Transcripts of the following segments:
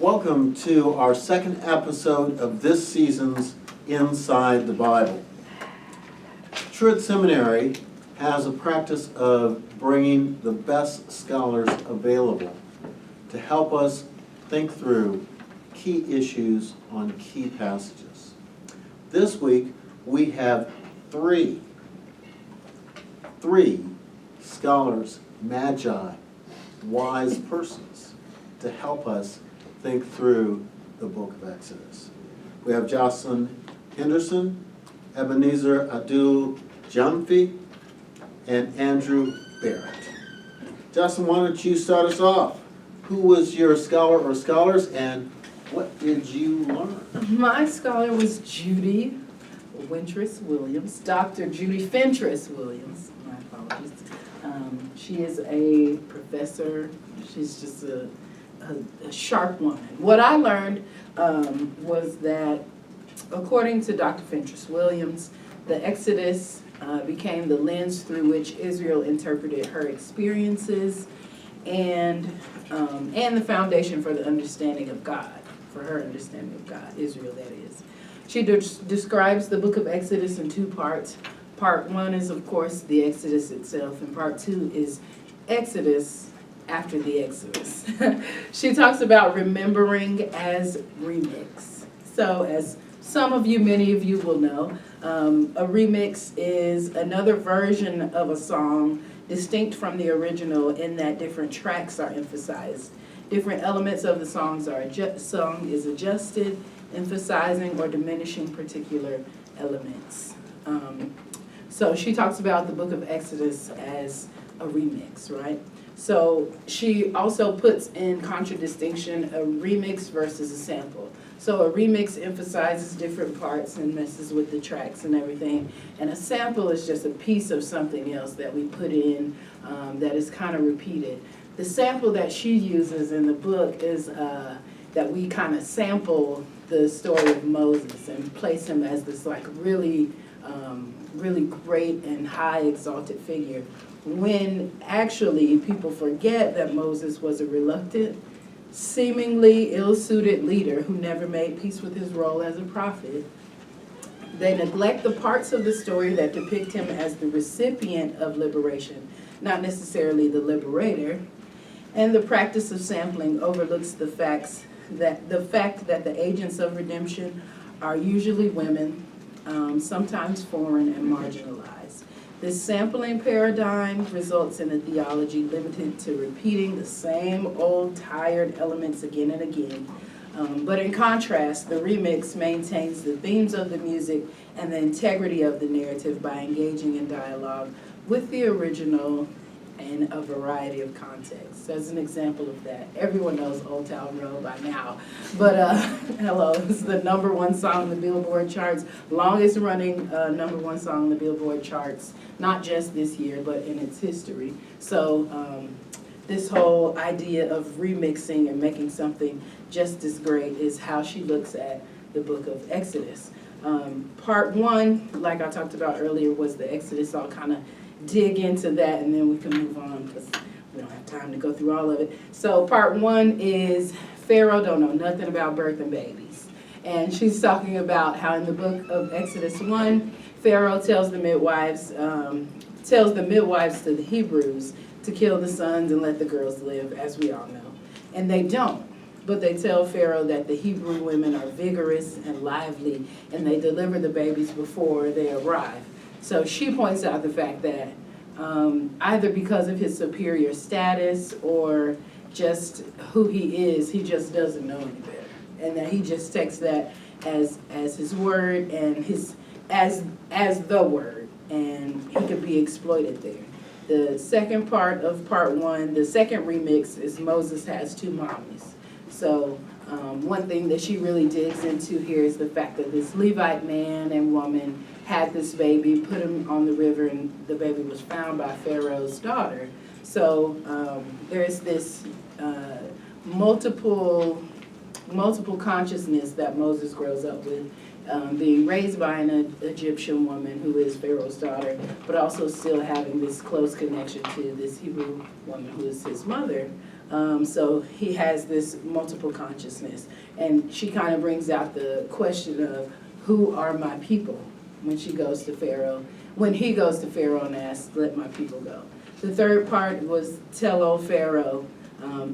Welcome to our second episode of this season's Inside the Bible. Truett Seminary has a practice of bringing the best scholars available to help us think through key issues on key passages. This week we have three scholars, magi, wise persons to help us think through the book of Exodus. We have Jocelyn Henderson, Ebenezer Abdul-Jamfi, and Andrew Barrett. Jocelyn, why don't you start us off? Who was your scholar or scholars, and what did you learn? My scholar was Judy Fentress Williams, Dr. Judy Fentress Williams. My apologies. She is a professor. She's just a sharp woman. What I learned was that, according to Dr. Fentress Williams, the Exodus became the lens through which Israel interpreted her experiences and the foundation for the understanding of God, for her understanding of God, Israel that is. She describes the book of Exodus in two parts. Part one is, of course, the Exodus itself, and part two is Exodus after the Exodus. She talks about remembering as remix. So as some of you, many of you will know, a remix is another version of a song distinct from the original in that different tracks are emphasized. Different elements of the song is adjusted, emphasizing or diminishing particular elements. So she talks about the book of Exodus as a remix, right? So she also puts in contradistinction a remix versus a sample. So a remix emphasizes different parts and messes with the tracks and everything. And a sample is just a piece of something else that we put in that is kind of repeated. The sample that she uses in the book is that we kind of sample the story of Moses and place him as this like really great and high exalted figure, when actually people forget that Moses was a reluctant, seemingly ill-suited leader who never made peace with his role as a prophet. They neglect the parts of the story that depict him as the recipient of liberation, not necessarily the liberator. And the practice of sampling overlooks the fact that the agents of redemption are usually women, sometimes foreign and marginalized. This sampling paradigm results in a theology limited to repeating the same old tired elements again and again. But in contrast, the remix maintains the themes of the music and the integrity of the narrative by engaging in dialogue with the original in a variety of contexts. As an example of that, everyone knows Old Town Road by now, but hello, it's the #1 song on the Billboard charts, longest running #1 song on the Billboard charts, not just this year, but in its history. So this whole idea of remixing and making something just as great is how she looks at the book of Exodus. Part one, like I talked about earlier, was the Exodus. I'll kind of dig into that and then we can move on because we don't have time to go through all of it. So part one is Pharaoh don't know nothing about birthing babies. And she's talking about how in the book of Exodus 1, Pharaoh tells the midwives to the Hebrews to kill the sons and let the girls live, as we all know. And they don't. But they tell Pharaoh that the Hebrew women are vigorous and lively and they deliver the babies before they arrive. So she points out the fact that either because of his superior status or just who he is, he just doesn't know any better. And that he just takes that as his word and as the word, and he could be exploited there. The second part of part one, the second remix, is Moses has two mommies. So one thing that she really digs into here is the fact that this Levite man and woman had this baby, put him on the river, and the baby was found by Pharaoh's daughter. So there's this multiple consciousness that Moses grows up with, being raised by an Egyptian woman who is Pharaoh's daughter, but also still having this close connection to this Hebrew woman who is his mother. So he has this multiple consciousness. And she kind of brings out the question of, who are my people? When she goes to Pharaoh, when he goes to Pharaoh and asks, let my people go. The third part was Tell, O Pharaoh,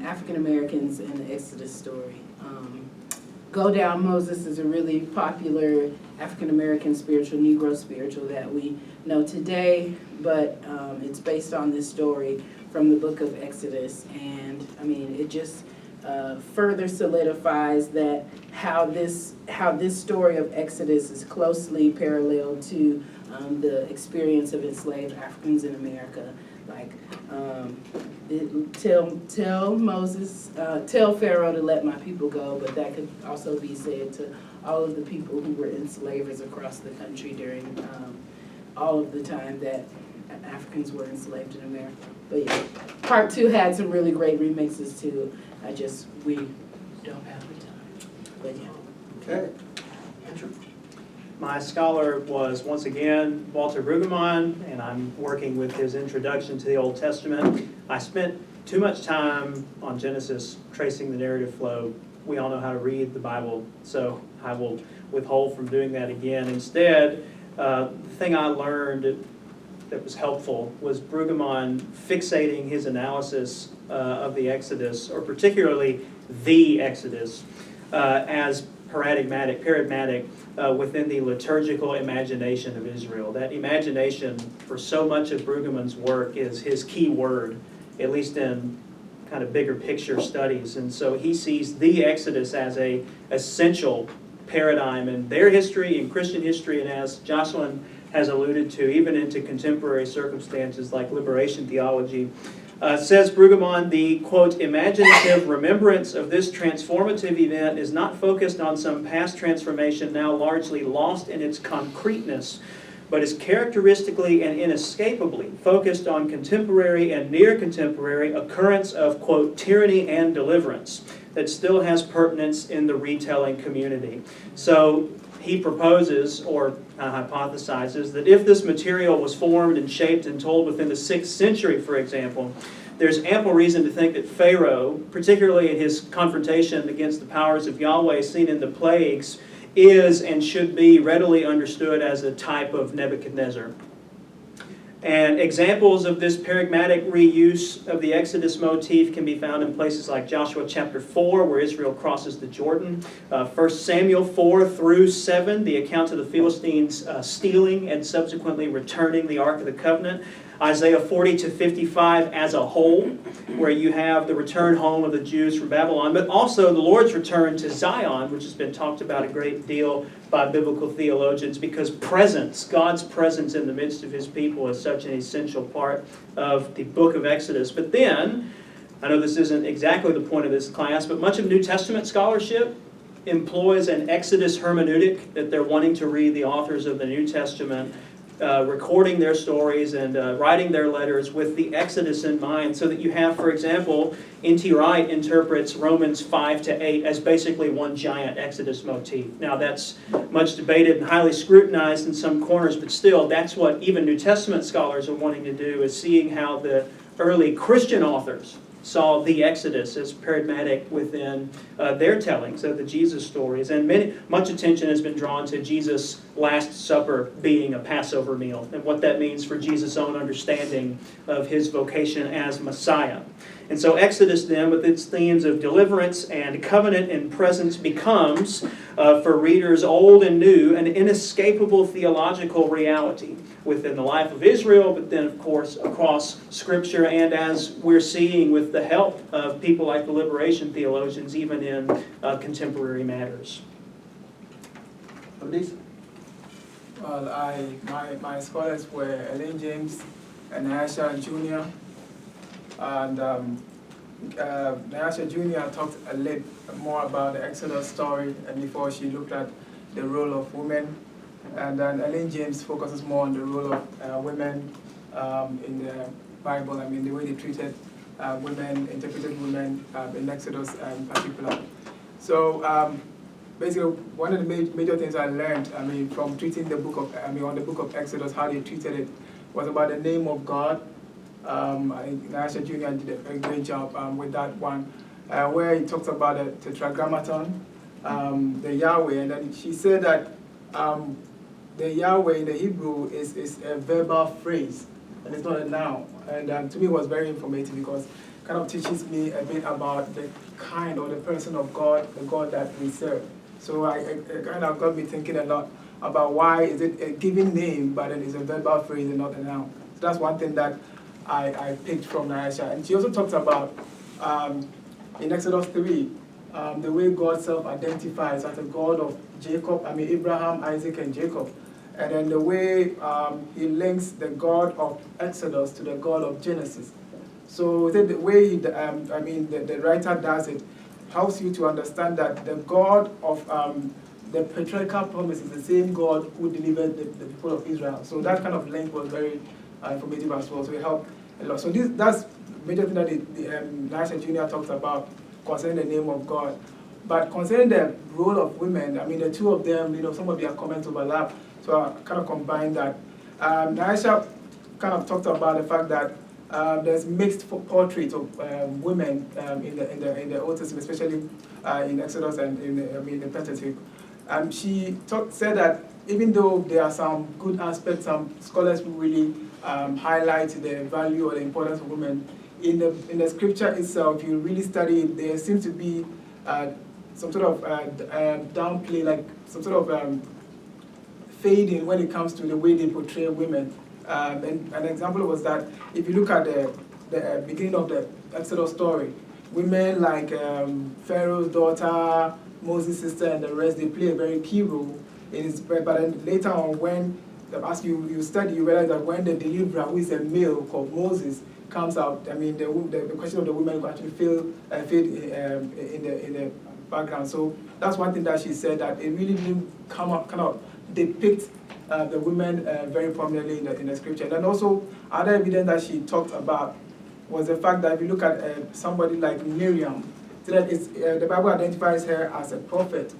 African Americans in the Exodus story. Go Down Moses is a really popular African American spiritual, Negro spiritual that we know today, but it's based on this story from the book of Exodus. And I mean, it just further solidifies that how this story of Exodus is closely parallel to the experience of enslaved Africans in America. Like, tell Moses, tell Pharaoh to let my people go, but that could also be said to all of the people who were enslavers across the country during all of the time that Africans were enslaved in America. But yeah, part 2 had some really great remixes too. We don't have the time, but yeah. Okay. Andrew? My scholar was, once again, Walter Brueggemann, and I'm working with his introduction to the Old Testament. I spent too much time on Genesis tracing the narrative flow. We all know how to read the Bible, so I will withhold from doing that again. Instead, the thing I learned that was helpful was Brueggemann fixating his analysis of the Exodus, or particularly the Exodus, as paradigmatic within the liturgical imagination of Israel. That imagination, for so much of Brueggemann's work, is his key word, at least in kind of bigger picture studies. And so he sees the Exodus as a essential paradigm in their history, in Christian history, and as Jocelyn has alluded to, even into contemporary circumstances like liberation theology. Says Brueggemann, the, quote, imaginative remembrance of this transformative event is not focused on some past transformation now largely lost in its concreteness, but is characteristically and inescapably focused on contemporary and near contemporary occurrence of, quote, tyranny and deliverance that still has pertinence in the retelling community. So he proposes, or hypothesizes, that if this material was formed and shaped and told within the 6th century, for example, there's ample reason to think that Pharaoh, particularly in his confrontation against the powers of Yahweh seen in the plagues, is and should be readily understood as a type of Nebuchadnezzar. And examples of this paradigmatic reuse of the Exodus motif can be found in places like Joshua chapter 4, where Israel crosses the Jordan, 1 Samuel 4 through 7, the account of the Philistines stealing and subsequently returning the Ark of the Covenant, Isaiah 40 to 55 as a whole, where you have the return home of the Jews from Babylon, but also the Lord's return to Zion, which has been talked about a great deal by biblical theologians, because presence, God's presence in the midst of his people, is such an essential part of the book of Exodus. But then, I know this isn't exactly the point of this class, but much of New Testament scholarship employs an Exodus hermeneutic, that they're wanting to read the authors of the New Testament recording their stories and writing their letters with the Exodus in mind, so that you have, for example, N.T. Wright interprets Romans 5 to 8 as basically one giant Exodus motif. Now that's much debated and highly scrutinized in some corners, but still that's what even New Testament scholars are wanting to do, is seeing how the early Christian authors saw the Exodus as paradigmatic within their tellings of the Jesus stories. And much attention has been drawn to Jesus' Last Supper being a Passover meal, and what that means for Jesus' own understanding of his vocation as Messiah. And so Exodus then, with its themes of deliverance and covenant and presence, becomes, for readers old and new, an inescapable theological reality within the life of Israel, but then, of course, across Scripture, and as we're seeing with the help of people like the liberation theologians, even in contemporary matters. Well, my scholars were Ellen James and Nyasha Jr. And Nyasha Jr. talked a little more about the Exodus story, and before she looked at the role of women. And then Ellen James focuses more on the role of women in the Bible. I mean, the way they treated women, interpreted women in Exodus in particular. So basically, one of the major things I learned, from treating on the book of Exodus, how they treated it, was about the name of God I think Nyasha Jr. did a great job with that one, where he talks about the tetragrammaton, the Yahweh, and then she said that the Yahweh in the Hebrew is a verbal phrase, and it's not a noun. And to me, it was very informative because it kind of teaches me a bit about the kind or the person of God, the God that we serve. So it kind of got me thinking a lot about why is it a given name, but then it's a verbal phrase and not a noun. So that's one thing that I picked from Nyasha. And she also talked about, in Exodus 3, the way God self-identifies as a God of Jacob, Abraham, Isaac, and Jacob. And then the way he links the God of Exodus to the God of Genesis. So the way the writer does it helps you to understand that the God of the patriarchal promise is the same God who delivered the people of Israel. So that kind of link was very informative as well. So it helped a lot. So that's major thing that Nyasha Jr. talks about concerning the name of God. But concerning the role of women, the two of them, some of their comments overlap. So I kind of combined that. Nyasha kind of talked about the fact that there's mixed portraits of women in the Old Testament, especially in Exodus and in the Pentateuch. She said that even though there are some good aspects, some scholars who really highlight the value or the importance of women, in the scripture itself, you really study it, there seems to be some sort of downplay, like some sort of fading when it comes to the way they portray women. And an example was that if you look at the beginning of the Exodus story, women like Pharaoh's daughter, Moses' sister, and the rest, they play a very key role in his prayer. But then later on, when as you study, you realize that when the deliverer, who is a male called Moses, comes out, the question of the women will actually fade in the background. So that's one thing that she said, that it really didn't kind of depict the women very prominently in the scripture. And then also, other evidence that she talked about was the fact that if you look at somebody like Miriam, so that the Bible identifies her as a prophet.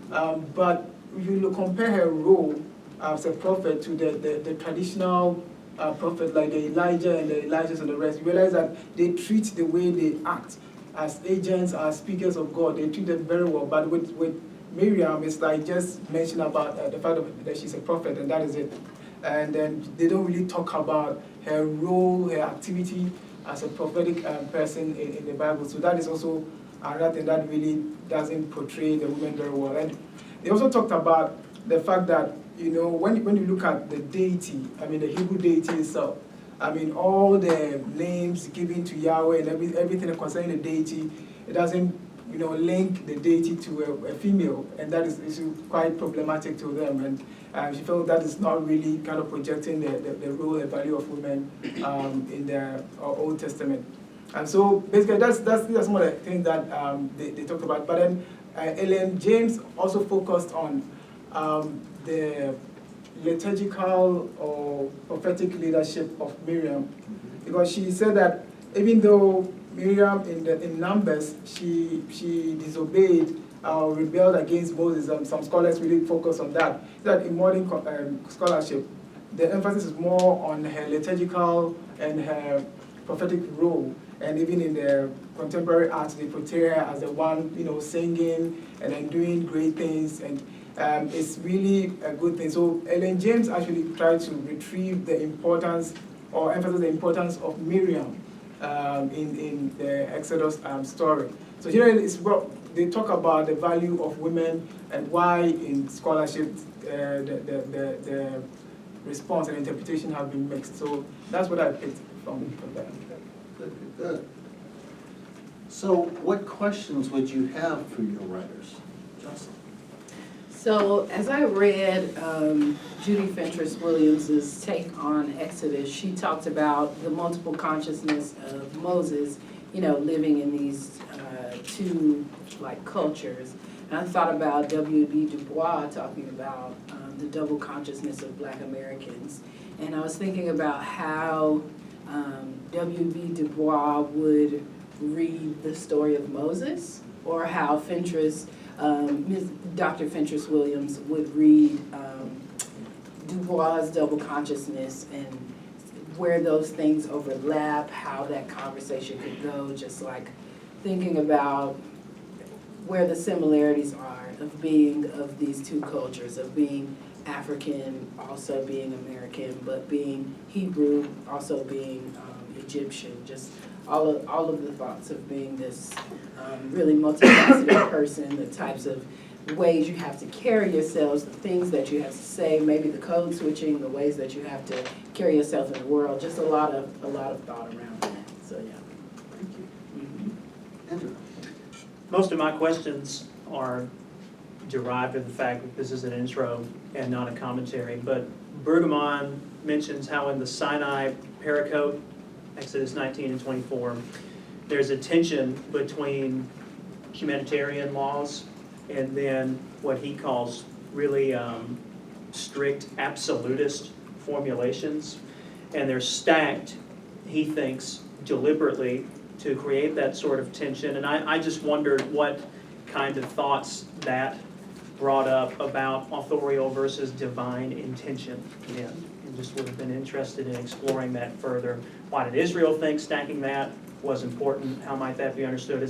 But if you compare her role as a prophet to the traditional prophet like the Elijah and the Elijahs and the rest, you realize that they treat the way they act as agents, as speakers of God. They treat them very well. But with Miriam, it's like just mention about the fact that she's a prophet, and that is it. And then they don't really talk about her role, her activity as a prophetic person in the Bible. So that is also another thing that really doesn't portray the women very well. And they also talked about the fact that, when you look at the deity, the Hebrew deity itself, all the names given to Yahweh and everything concerning the deity, it doesn't link the deity to a female, and that is quite problematic to them. And she felt that is not really kind of projecting the role and value of women in the Old Testament. And so basically, these are some of the things that they talked about. But then Ellen James also focused on the liturgical or prophetic leadership of Miriam, because she said that even though Miriam in Numbers, she disobeyed or rebelled against Moses, and some scholars really focus on that. That in modern scholarship, the emphasis is more on her liturgical and her prophetic role. And even in the contemporary art, they portray her as the one, singing and then doing great things, and it's really a good thing. So Ellen James actually tried to retrieve the importance or emphasize the importance of Miriam in the Exodus story. So here is what they talk about, the value of women and why in scholarship the response and interpretation have been mixed. So that's what I picked from that. Good. So what questions would you have for your writers? Jocelyn? So as I read Judy Fentress Williams's take on Exodus, she talked about the multiple consciousness of Moses, living in these two cultures. And I thought about W.B. Du Bois talking about the double consciousness of Black Americans. And I was thinking about how W.B. Du Bois would read the story of Moses, or how Dr. Fentress Williams would read Du Bois' double consciousness, and where those things overlap, how that conversation could go, just like thinking about where the similarities are of being of these two cultures, of being African, also being American, but being Hebrew, also being Egyptian, just all of the thoughts of being this really multifaceted person, the types of ways you have to carry yourselves, the things that you have to say, maybe the code switching, the ways that you have to carry yourself in the world, just a lot of thought around that, so yeah. Thank you. Mhm. Andrew? Most of my questions are derived of the fact that this is an intro and not a commentary, but Brueggemann mentions how in the Sinai Pericope, Exodus 19 and 24, there's a tension between humanitarian laws and then what he calls really strict absolutist formulations. And they're stacked, he thinks, deliberately to create that sort of tension. And I just wondered what kind of thoughts that brought up about authorial versus divine intention then. And just would have been interested in exploring that further. Why did Israel think stacking that was important? How might that be understood as